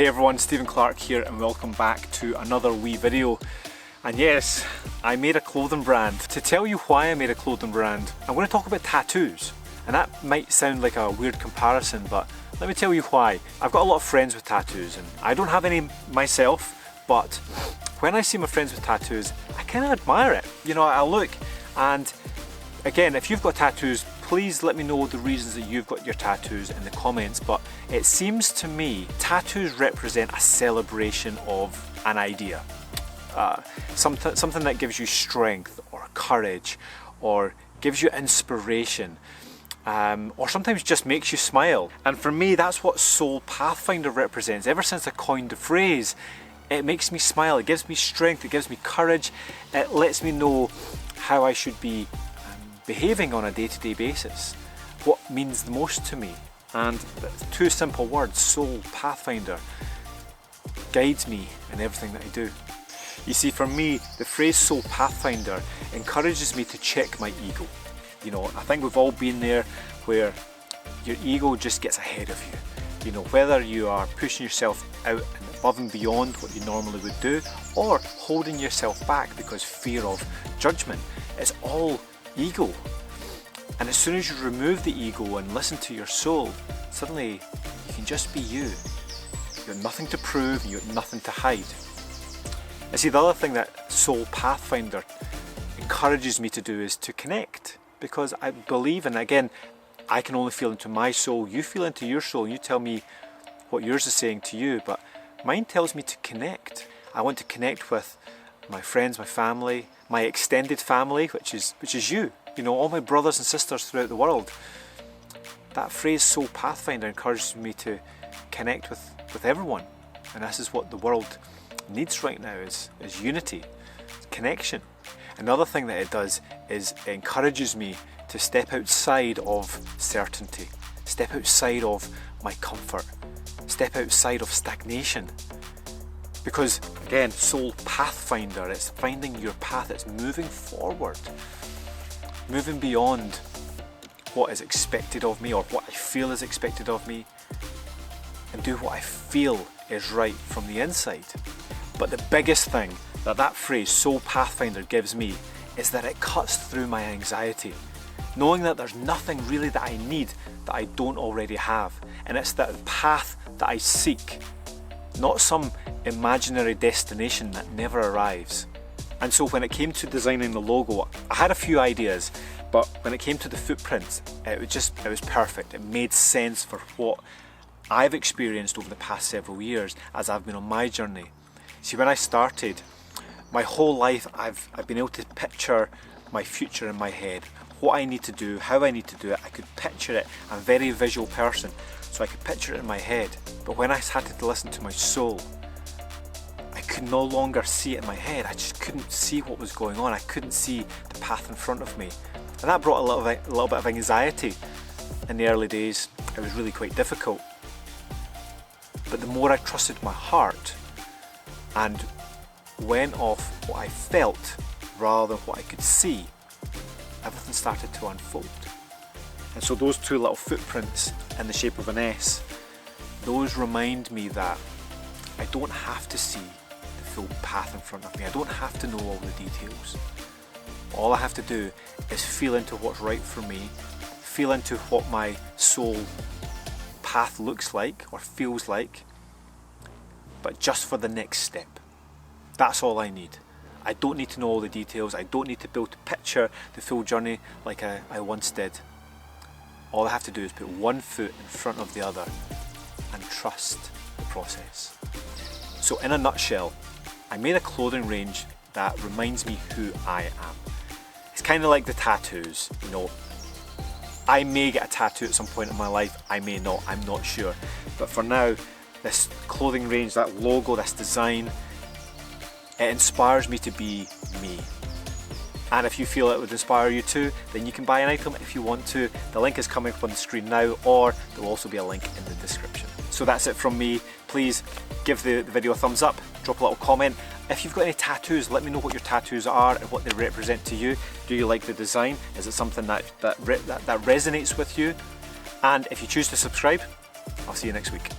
Hey everyone, Stephen Clarke here and welcome back to another wee video. And yes, I made a clothing brand. To tell you why I made a clothing brand, I'm going to talk about tattoos. And that might sound like a weird comparison, but let me tell you why. I've got a lot of friends with tattoos and I don't have any myself, but when I see my friends with tattoos, I kind of admire it. You know, I look and again, if you've got tattoos, please let me know the reasons that you've got your tattoos in the comments, but it seems to me tattoos represent a celebration of an idea. Something that gives you strength or courage or gives you inspiration or sometimes just makes you smile. And for me, that's what Soul Pathfinder represents. Ever since I coined the phrase, it makes me smile, it gives me strength, it gives me courage, it lets me know how I should be behaving on a day-to-day basis, what means the most to me. And two simple words, Soul Pathfinder, guides me in everything that I do. You see, for me, the phrase Soul Pathfinder encourages me to check my ego. You know, I think we've all been there where your ego just gets ahead of you. You know, whether you are pushing yourself out and above and beyond what you normally would do, or holding yourself back because fear of judgment, it's all ego. And as soon as you remove the ego and listen to your soul, suddenly you can just be you. You've nothing to prove, you've nothing to hide. And see, the other thing that Soul Pathfinder encourages me to do is to connect, because I believe, and again, I can only feel into my soul, you feel into your soul, you tell me what yours is saying to you, but mine tells me to connect. I want to connect with my friends, my family, my extended family, which is you. You know, all my brothers and sisters throughout the world. That phrase Soul Pathfinder encourages me to connect with everyone. And this is what the world needs right now, is unity, connection. Another thing that it does is it encourages me to step outside of certainty, step outside of my comfort, step outside of stagnation. Because again, Soul Pathfinder, it's finding your path, it's moving forward, moving beyond what is expected of me or what I feel is expected of me, and do what I feel is right from the inside. But the biggest thing that phrase Soul Pathfinder gives me is that it cuts through my anxiety, knowing that there's nothing really that I need that I don't already have, and it's that path that I seek, not some imaginary destination that never arrives. And so when it came to designing the logo, I had a few ideas, but when it came to the footprints, it was perfect. It made sense for what I've experienced over the past several years as I've been on my journey. See, when I started, my whole life I've been able to picture my future in my head, what I need to do, how I need to do it. I could picture it. I'm a very visual person, so I could picture it in my head. But when I started to listen to my soul, I could no longer see it in my head. I just couldn't see what was going on. I couldn't see the path in front of me. And that brought a little bit of anxiety. In the early days, it was really quite difficult. But the more I trusted my heart and went off what I felt rather than what I could see, everything started to unfold. And so those two little footprints in the shape of an S, those remind me that I don't have to see the full path in front of me. I don't have to know all the details. All I have to do is feel into what's right for me, feel into what my soul path looks like or feels like, but just for the next step. That's all I need. I don't need to know all the details. I don't need to be able to picture the full journey like I once did. All I have to do is put one foot in front of the other and trust the process. So in a nutshell, I made a clothing range that reminds me who I am. It's kind of like the tattoos, you know. I may get a tattoo at some point in my life, I may not, I'm not sure. But for now, this clothing range, that logo, this design, it inspires me to be me. And if you feel it would inspire you too, then you can buy an item if you want to. The link is coming up on the screen now, or there will also be a link in the description. So that's it from me. Please give the video a thumbs up, drop a little comment. If you've got any tattoos, let me know what your tattoos are and what they represent to you. Do you like the design? Is it something that resonates with you? And if you choose to subscribe, I'll see you next week.